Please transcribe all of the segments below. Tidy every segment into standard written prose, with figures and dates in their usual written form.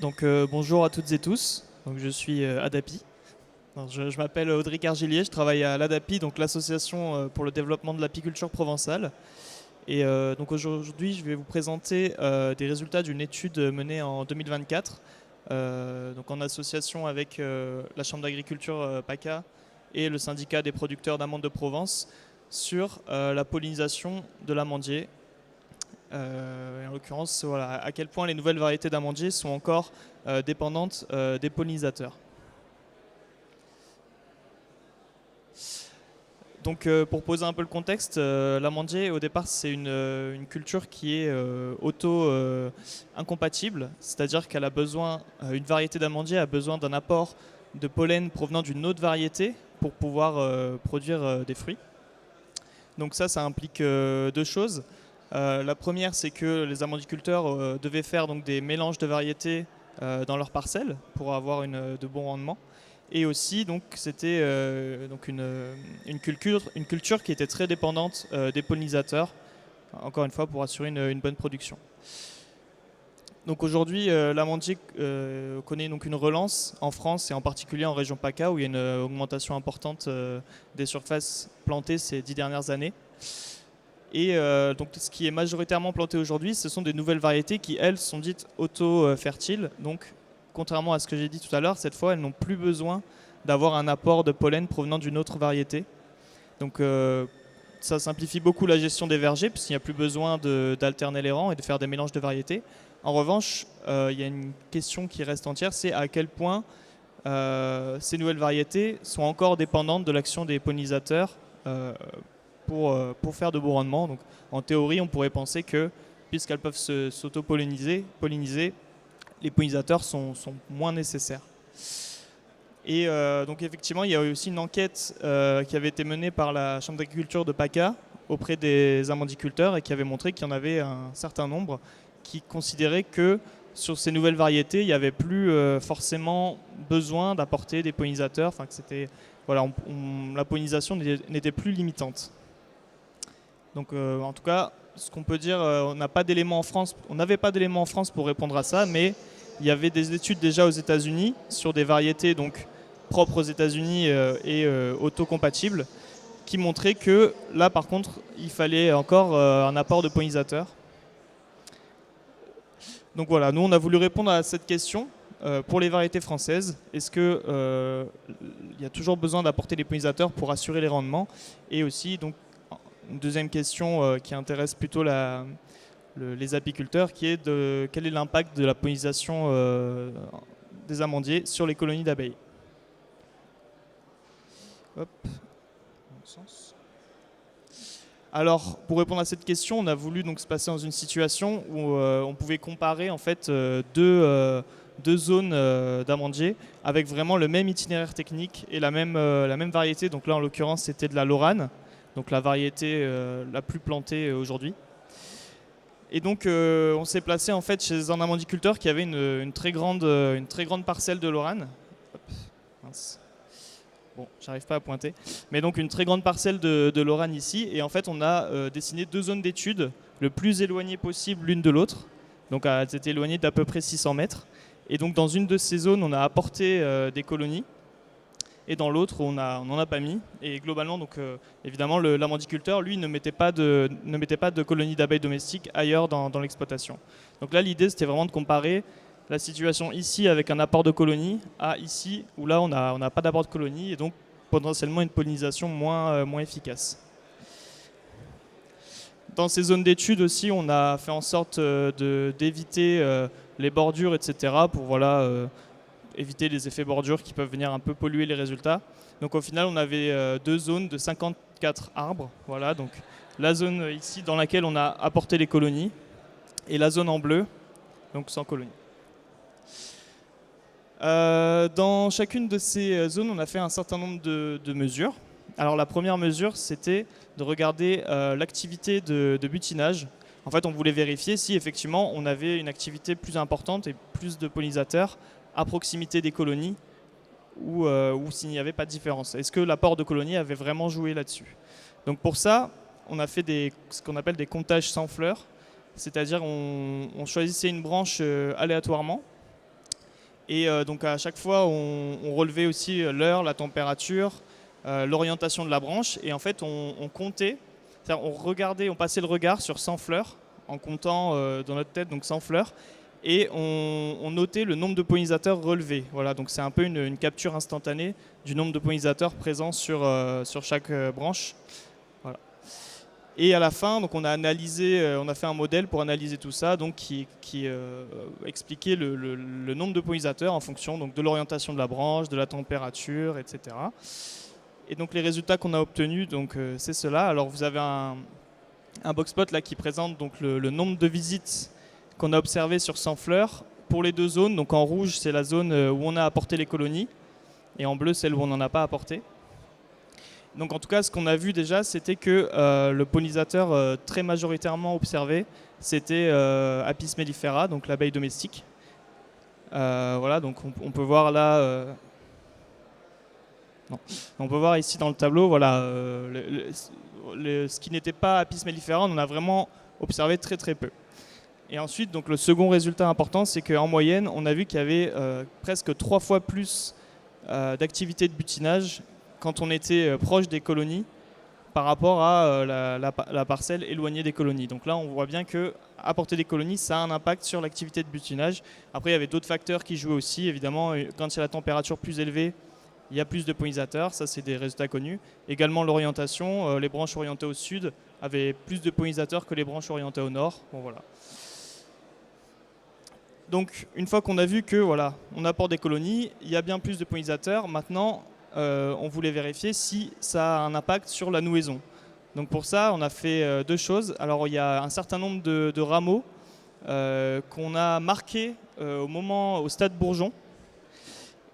Donc bonjour à toutes et tous. Donc je suis Adapi. Alors, je m'appelle Audric Argilier, je travaille à l'ADAPI, donc l'association pour le développement de l'apiculture provençale. Et donc aujourd'hui, je vais vous présenter des résultats d'une étude menée en 2024, donc en association avec la Chambre d'agriculture PACA et le syndicat des producteurs d'amandes de Provence sur la pollinisation de l'amandier. Et en l'occurrence, voilà, à quel point les nouvelles variétés d'amandiers sont encore dépendantes des pollinisateurs. Donc pour poser un peu le contexte, l'amandier au départ c'est une culture qui est auto-incompatible, c'est-à-dire qu'elle a besoin, une variété d'amandier a besoin d'un apport de pollen provenant d'une autre variété pour pouvoir produire des fruits. Donc ça implique deux choses. La première, c'est que les amandiculteurs devaient faire donc, des mélanges de variétés dans leurs parcelles pour avoir de bons rendements. Et aussi, donc, c'était donc une culture qui était très dépendante des pollinisateurs, encore une fois, pour assurer une bonne production. Donc aujourd'hui, l'amandier connaît donc une relance en France et en particulier en région PACA où il y a une augmentation importante des surfaces plantées ces 10 dernières années. Et donc ce qui est majoritairement planté aujourd'hui, ce sont des nouvelles variétés qui, elles, sont dites auto-fertiles. Donc, contrairement à ce que j'ai dit tout à l'heure, cette fois, elles n'ont plus besoin d'avoir un apport de pollen provenant d'une autre variété. Donc, ça simplifie beaucoup la gestion des vergers, puisqu'il n'y a plus besoin d'alterner les rangs et de faire des mélanges de variétés. En revanche, il y a une question qui reste entière, c'est à quel point ces nouvelles variétés sont encore dépendantes de l'action des pollinisateurs pour faire de bons rendements. Donc, en théorie, on pourrait penser que, puisqu'elles peuvent s'auto-polliniser, les pollinisateurs sont moins nécessaires. Et donc effectivement, il y a eu aussi une enquête qui avait été menée par la Chambre d'agriculture de PACA auprès des amandiculteurs et qui avait montré qu'il y en avait un certain nombre qui considéraient que sur ces nouvelles variétés, il n'y avait plus forcément besoin d'apporter des pollinisateurs, enfin que c'était, voilà, la pollinisation n'était plus limitante. Donc en tout cas, ce qu'on peut dire, on n'avait pas d'éléments en France pour répondre à ça, mais il y avait des études déjà aux États-Unis sur des variétés donc propres aux États-Unis et autocompatibles, qui montraient que là, par contre, il fallait encore un apport de pollinisateurs. Donc voilà, nous on a voulu répondre à cette question pour les variétés françaises. Est-ce qu'il y a toujours besoin d'apporter des pollinisateurs pour assurer les rendements? Et aussi, donc, une deuxième question qui intéresse plutôt les apiculteurs, qui est quel est l'impact de la pollinisation des amandiers sur les colonies d'abeilles. Hop, bon sens. Alors, pour répondre à cette question, on a voulu donc se passer dans une situation où on pouvait comparer en fait deux zones d'amandiers avec vraiment le même itinéraire technique et la même variété. Donc là, en l'occurrence, c'était de la Lorane, donc la variété la plus plantée aujourd'hui. Et donc, on s'est placé en fait chez un amandiculteur qui avait une très grande parcelle de Lorane. Hop, mince. Bon, j'arrive pas à pointer. Mais donc une très grande parcelle de Lorane ici. Et en fait, on a dessiné deux zones d'études le plus éloignées possible l'une de l'autre. Donc elles étaient éloignées d'à peu près 600 mètres. Et donc dans une de ces zones, on a apporté des colonies. Et dans l'autre, on n'en a pas mis. Et globalement, donc, évidemment, l'amandiculteur, lui, ne mettait pas de colonies d'abeilles domestiques ailleurs dans l'exploitation. Donc là, l'idée, c'était vraiment de comparer la situation ici avec un apport de colonies à ici où là on n'a pas d'apport de colonies et donc potentiellement une pollinisation moins efficace. Dans ces zones d'études aussi, on a fait en sorte d'éviter les bordures, etc. pour éviter les effets bordures qui peuvent venir un peu polluer les résultats. Donc au final, on avait deux zones de 54 arbres. Voilà, donc la zone ici dans laquelle on a apporté les colonies et la zone en bleu, donc sans colonies. Dans chacune de ces zones, on a fait un certain nombre de mesures. Alors la première mesure, c'était de regarder l'activité de butinage. En fait, on voulait vérifier si effectivement on avait une activité plus importante et plus de pollinisateurs à proximité des colonies ou s'il n'y avait pas de différence. Est-ce que l'apport de colonies avait vraiment joué là-dessus? Donc pour ça, on a fait ce qu'on appelle des comptages sans fleurs, c'est-à-dire on choisissait une branche aléatoirement. Et donc à chaque fois, on relevait aussi l'heure, la température, l'orientation de la branche. Et en fait, on comptait, c'est-à-dire on regardait, on passait le regard sur 100 fleurs, en comptant dans notre tête donc 100 fleurs. Et on notait le nombre de pollinisateurs relevés. Voilà, donc c'est un peu une capture instantanée du nombre de pollinisateurs présents sur chaque branche. Voilà. Et à la fin, donc on a analysé, on a fait un modèle pour analyser tout ça, donc qui expliquait le nombre de pollinisateurs en fonction donc, de l'orientation de la branche, de la température, etc. Et donc les résultats qu'on a obtenus, donc c'est cela. Alors vous avez un boxplot là qui présente donc le nombre de visites qu'on a observé sur 100 fleurs pour les deux zones. Donc en rouge, c'est la zone où on a apporté les colonies, et en bleu, celle où on n'en a pas apporté. Donc en tout cas, ce qu'on a vu déjà, c'était que le pollinisateur très majoritairement observé, c'était Apis mellifera, donc l'abeille domestique. Voilà, donc on peut voir là... on peut voir ici dans le tableau, voilà, ce qui n'était pas Apis mellifera, on en a vraiment observé très très peu. Et ensuite, donc, le second résultat important, c'est qu'en moyenne, on a vu qu'il y avait presque 3 fois plus d'activité de butinage quand on était proche des colonies par rapport à la parcelle éloignée des colonies. Donc là, on voit bien que apporter des colonies, ça a un impact sur l'activité de butinage. Après, il y avait d'autres facteurs qui jouaient aussi. Évidemment, quand il y a la température plus élevée, il y a plus de pollinisateurs. Ça, c'est des résultats connus. Également, l'orientation. Les branches orientées au sud avaient plus de pollinisateurs que les branches orientées au nord. Bon, voilà. Donc, une fois qu'on a vu que voilà, on apporte des colonies, il y a bien plus de pollinisateurs. Maintenant, on voulait vérifier si ça a un impact sur la nouaison. Donc pour ça, on a fait deux choses. Alors, il y a un certain nombre de rameaux qu'on a marqués au stade bourgeon.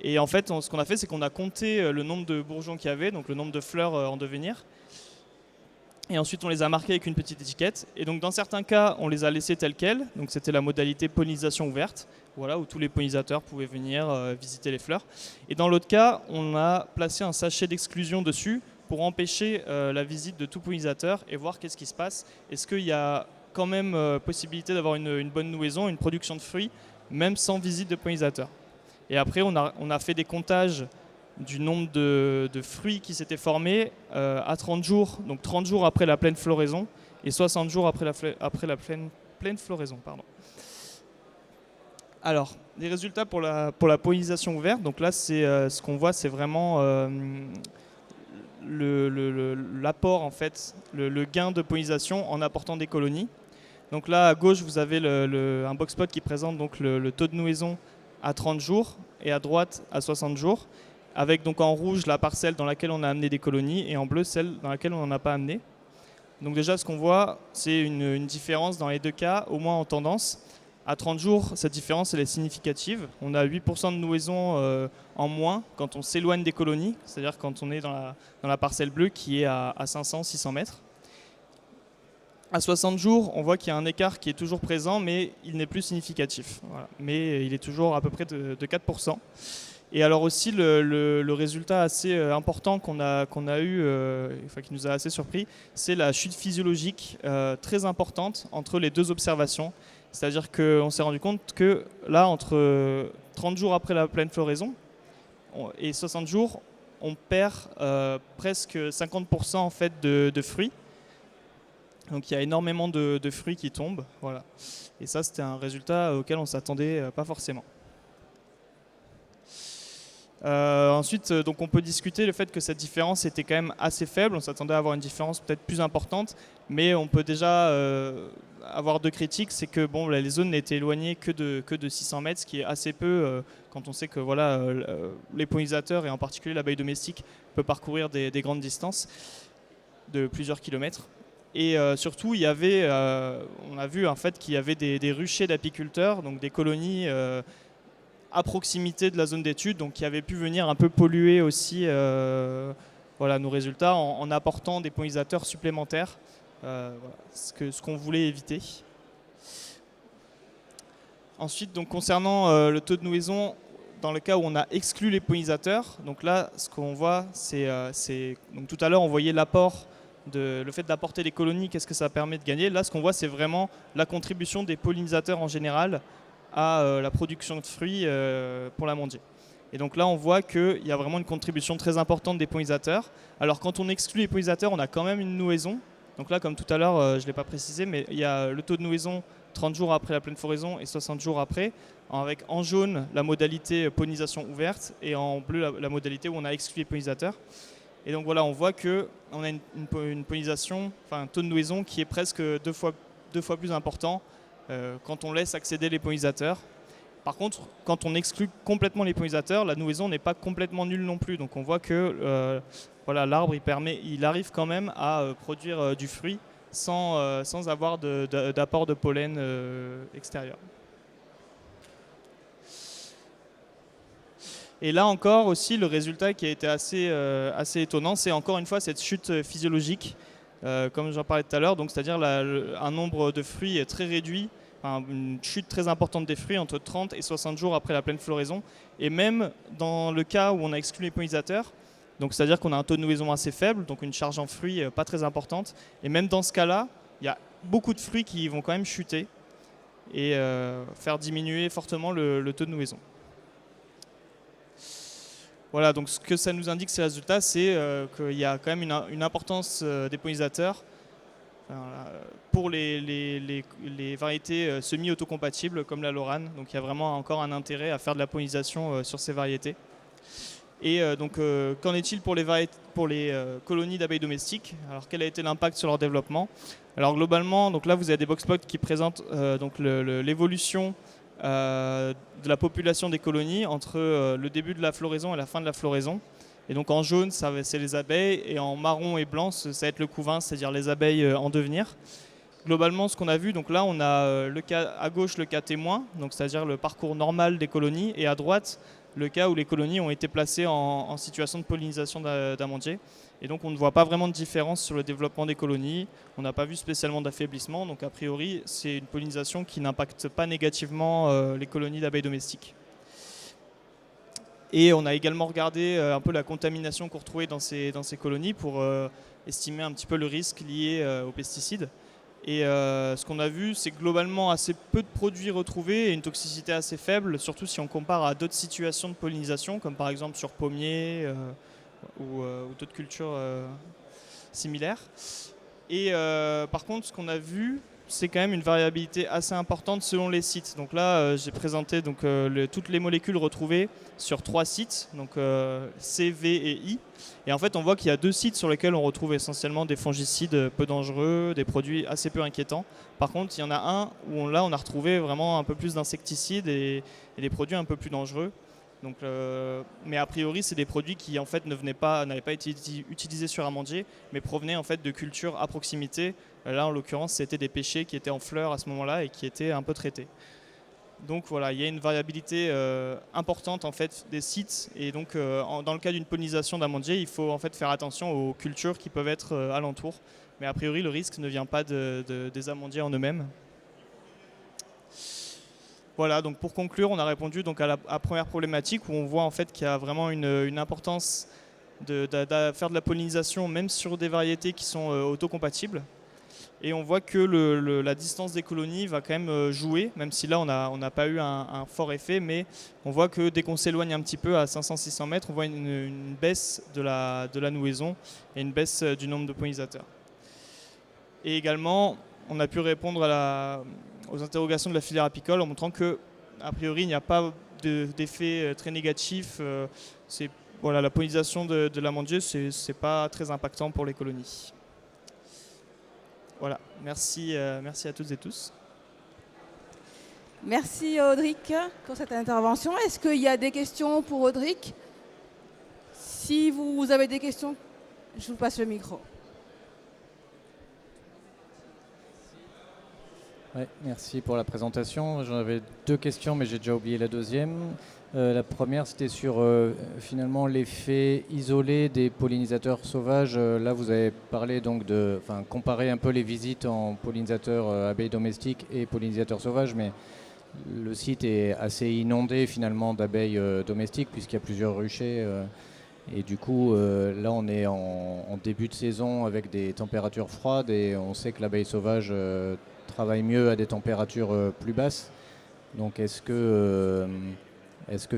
Et en fait, ce qu'on a fait, c'est qu'on a compté le nombre de bourgeons qu'il y avait, donc le nombre de fleurs en devenir. Et ensuite, on les a marqués avec une petite étiquette. Et donc, dans certains cas, on les a laissés tels quels. Donc, c'était la modalité pollinisation ouverte, voilà, où tous les pollinisateurs pouvaient venir visiter les fleurs. Et dans l'autre cas, on a placé un sachet d'exclusion dessus pour empêcher la visite de tout pollinisateur et voir qu'est-ce qui se passe. Est-ce qu'il y a quand même possibilité d'avoir une bonne nouaison, une production de fruits, même sans visite de pollinisateurs. Et après, on a fait des comptages du nombre de fruits qui s'étaient formés à 30 jours, donc 30 jours après la pleine floraison et 60 jours après la pleine floraison. Pardon. Alors, les résultats pour la pollinisation ouverte, donc là, ce qu'on voit, c'est vraiment l'apport, en fait, le gain de pollinisation en apportant des colonies. Donc là, à gauche, vous avez un boxplot qui présente donc le taux de nouaison à 30 jours et à droite à 60 jours. Avec donc en rouge la parcelle dans laquelle on a amené des colonies et en bleu celle dans laquelle on n'en a pas amené. Donc déjà ce qu'on voit, c'est une différence dans les deux cas, au moins en tendance. À 30 jours, cette différence elle est significative. On a 8% de nouaison en moins quand on s'éloigne des colonies, c'est-à-dire quand on est dans la parcelle bleue qui est à 500-600 mètres. À 60 jours, on voit qu'il y a un écart qui est toujours présent, mais il n'est plus significatif. Voilà. Mais il est toujours à peu près de 4%. Et alors aussi le résultat assez important qu'on a eu, qui nous a assez surpris, c'est la chute physiologique très importante entre les deux observations. C'est-à-dire qu'on s'est rendu compte que là, entre 30 jours après la pleine floraison et 60 jours, on perd presque 50% en fait de fruits. Donc il y a énormément de fruits qui tombent. Voilà. Et ça, c'était un résultat auquel on ne s'attendait pas forcément. Ensuite, donc on peut discuter le fait que cette différence était quand même assez faible. On s'attendait à avoir une différence peut-être plus importante, mais on peut déjà avoir deux critiques. C'est que bon, les zones n'étaient éloignées que de 600 mètres, ce qui est assez peu quand on sait que voilà, les pollinisateurs, et en particulier l'abeille domestique, peut parcourir des grandes distances de plusieurs kilomètres. Et surtout, il y avait, on a vu en fait qu'il y avait des ruchers d'apiculteurs, donc des colonies à proximité de la zone d'étude, donc qui avaient pu venir un peu polluer aussi voilà, nos résultats en apportant des pollinisateurs supplémentaires, voilà, ce qu'on voulait éviter. Ensuite, donc, concernant le taux de nouaison, dans le cas où on a exclu les pollinisateurs, donc là, ce qu'on voit, c'est donc tout à l'heure, on voyait l'apport, le fait d'apporter des colonies, qu'est-ce que ça permet de gagner. Là, ce qu'on voit, c'est vraiment la contribution des pollinisateurs en général à la production de fruits pour l'amandier. Et donc là, on voit qu'il y a vraiment une contribution très importante des pollinisateurs. Alors quand on exclut les pollinisateurs, on a quand même une nouaison. Donc là, comme tout à l'heure, je ne l'ai pas précisé, mais il y a le taux de nouaison 30 jours après la pleine floraison et 60 jours après, avec en jaune la modalité pollinisation ouverte et en bleu la modalité où on a exclu les pollinisateurs. Et donc voilà, on voit qu'on a une pollinisation, enfin un taux de nouaison qui est presque deux fois plus important quand on laisse accéder les pollinisateurs. Par contre, quand on exclut complètement les pollinisateurs, la nouaison n'est pas complètement nulle non plus. Donc on voit que voilà, l'arbre il arrive quand même à produire du fruit sans avoir d'apport de pollen extérieur. Et là encore aussi, le résultat qui a été assez étonnant, c'est encore une fois cette chute physiologique, comme j'en parlais tout à l'heure, donc c'est-à-dire un nombre de fruits très réduit, une chute très importante des fruits entre 30 et 60 jours après la pleine floraison. Et même dans le cas où on a exclu les pollinisateurs, donc c'est-à-dire qu'on a un taux de nouaison assez faible, donc une charge en fruits pas très importante, et même dans ce cas-là, il y a beaucoup de fruits qui vont quand même chuter et faire diminuer fortement le taux de nouaison. Voilà, donc ce que ça nous indique ces résultats, c'est qu'il y a quand même une importance des pollinisateurs pour les variétés semi-autocompatibles comme la Lorane. Donc il y a vraiment encore un intérêt à faire de la pollinisation sur ces variétés. Et donc qu'en est-il pour les colonies d'abeilles domestiques? Alors quel a été l'impact sur leur développement? Alors globalement, donc là vous avez des boxplots qui présentent donc l'évolution de la population des colonies entre le début de la floraison et la fin de la floraison. Et donc en jaune, c'est les abeilles, et en marron et blanc, ça va être le couvain, c'est-à-dire les abeilles en devenir. Globalement, ce qu'on a vu, donc là, on a à gauche le cas témoin, donc c'est-à-dire le parcours normal des colonies, et à droite, le cas où les colonies ont été placées en situation de pollinisation d'amandiers. Et donc on ne voit pas vraiment de différence sur le développement des colonies, on n'a pas vu spécialement d'affaiblissement, donc a priori, c'est une pollinisation qui n'impacte pas négativement les colonies d'abeilles domestiques. Et on a également regardé un peu la contamination qu'on retrouvait dans ces colonies pour estimer un petit peu le risque lié aux pesticides. Et ce qu'on a vu, c'est globalement assez peu de produits retrouvés et une toxicité assez faible, surtout si on compare à d'autres situations de pollinisation, comme par exemple sur pommiers ou d'autres cultures similaires. Et par contre, ce qu'on a vu, c'est quand même une variabilité assez importante selon les sites. Donc là, j'ai présenté donc, toutes les molécules retrouvées sur 3 sites, donc C, V et I. Et en fait, on voit qu'il y a 2 sites sur lesquels on retrouve essentiellement des fongicides peu dangereux, des produits assez peu inquiétants. Par contre, il y en a un où là, on a retrouvé vraiment un peu plus d'insecticides et des produits un peu plus dangereux. Donc, mais a priori, c'est des produits qui en fait n'avaient pas été utilisés sur amandier, mais provenaient en fait de cultures à proximité. Là, en l'occurrence, c'était des pêchers qui étaient en fleurs à ce moment-là et qui étaient un peu traités. Donc voilà, il y a une variabilité importante en fait des sites, et donc dans le cas d'une pollinisation d'amandier, il faut en fait faire attention aux cultures qui peuvent être alentour. Mais a priori, le risque ne vient pas des amandiers en eux-mêmes. Voilà, donc pour conclure, on a répondu donc à la première problématique où on voit en fait qu'il y a vraiment une importance de faire de la pollinisation même sur des variétés qui sont autocompatibles. Et on voit que la distance des colonies va quand même jouer, même si là on n'a pas eu un fort effet, mais on voit que dès qu'on s'éloigne un petit peu à 500-600 mètres, on voit une baisse de la nouaison et une baisse du nombre de pollinisateurs. Et également, on a pu répondre aux interrogations de la filière apicole en montrant que, a priori, il n'y a pas d'effet très négatif. Voilà, la pollinisation de l'amandier, c'est pas très impactant pour les colonies. Voilà, merci à toutes et tous. Merci Audric pour cette intervention. Est-ce qu'il y a des questions pour Audric? Si vous avez des questions, je vous passe le micro. Ouais, merci pour la présentation. J'en avais 2 questions, mais j'ai déjà oublié la deuxième. La première, c'était sur finalement l'effet isolé des pollinisateurs sauvages. Là, vous avez parlé donc comparer un peu les visites en pollinisateurs abeilles domestiques et pollinisateurs sauvages, mais le site est assez inondé finalement d'abeilles domestiques puisqu'il y a plusieurs ruchers. Et du coup, là, on est en début de saison avec des températures froides et on sait que l'abeille sauvage travaille mieux à des températures plus basses. Donc est-ce que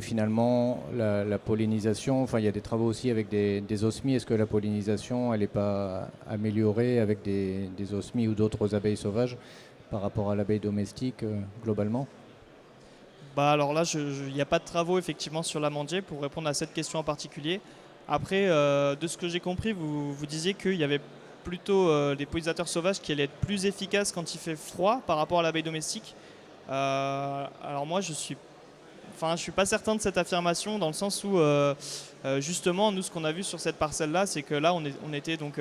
finalement la pollinisation, enfin il y a des travaux aussi avec des osmies, est-ce que la pollinisation elle n'est pas améliorée avec des osmies ou d'autres abeilles sauvages par rapport à l'abeille domestique globalement? Bah alors là, il n'y a pas de travaux effectivement sur l'amandier pour répondre à cette question en particulier. Après, de ce que j'ai compris, vous disiez qu'il y avait plutôt des pollinisateurs sauvages qui allaient être plus efficaces quand il fait froid par rapport à l'abeille domestique. Alors moi, je suis pas certain de cette affirmation dans le sens où justement, nous, ce qu'on a vu sur cette parcelle-là, c'est que là, on était donc,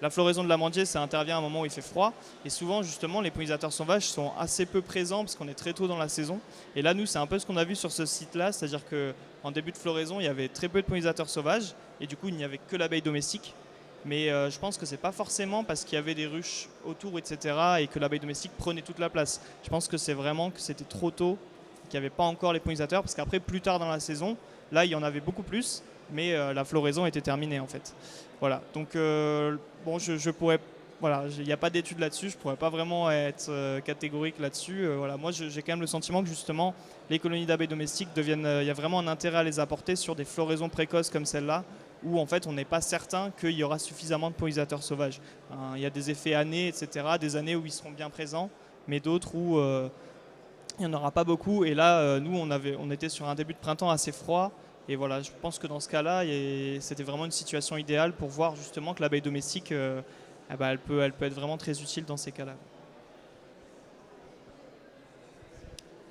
la floraison de l'amandier, ça intervient à un moment où il fait froid. Et souvent, justement, les pollinisateurs sauvages sont assez peu présents parce qu'on est très tôt dans la saison. Et là, nous, c'est un peu ce qu'on a vu sur ce site-là. C'est-à-dire qu'en début de floraison, il y avait très peu de pollinisateurs sauvages. Et du coup, il n'y avait que l'abeille domestique. Mais je pense que c'est pas forcément parce qu'il y avait des ruches autour, etc. et que l'abeille domestique prenait toute la place. Je pense que c'est vraiment que c'était trop tôt, qu'il n'y avait pas encore les pollinisateurs. Parce qu'après, plus tard dans la saison, là, il y en avait beaucoup plus. Mais la floraison était terminée en fait. Voilà, donc bon, je pourrais, voilà, il n'y a pas d'études là-dessus, je pourrais pas vraiment être catégorique là-dessus. Voilà, moi, j'ai quand même le sentiment que justement, les colonies d'abeilles domestiques deviennent, il y a vraiment un intérêt à les apporter sur des floraisons précoces comme celle-là, où en fait, on n'est pas certain qu'il y aura suffisamment de pollinisateurs sauvages. Hein, il y a des effets années, etc., des années où ils seront bien présents, mais d'autres où il n'y en aura pas beaucoup. Et là, nous, on était sur un début de printemps assez froid. Et voilà, je pense que dans ce cas-là, c'était vraiment une situation idéale pour voir justement que l'abeille domestique, elle peut être vraiment très utile dans ces cas-là.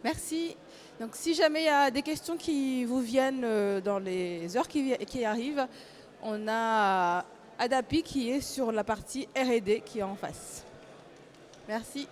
Merci. Donc si jamais il y a des questions qui vous viennent dans les heures qui arrivent, on a Adapi qui est sur la partie R&D qui est en face. Merci.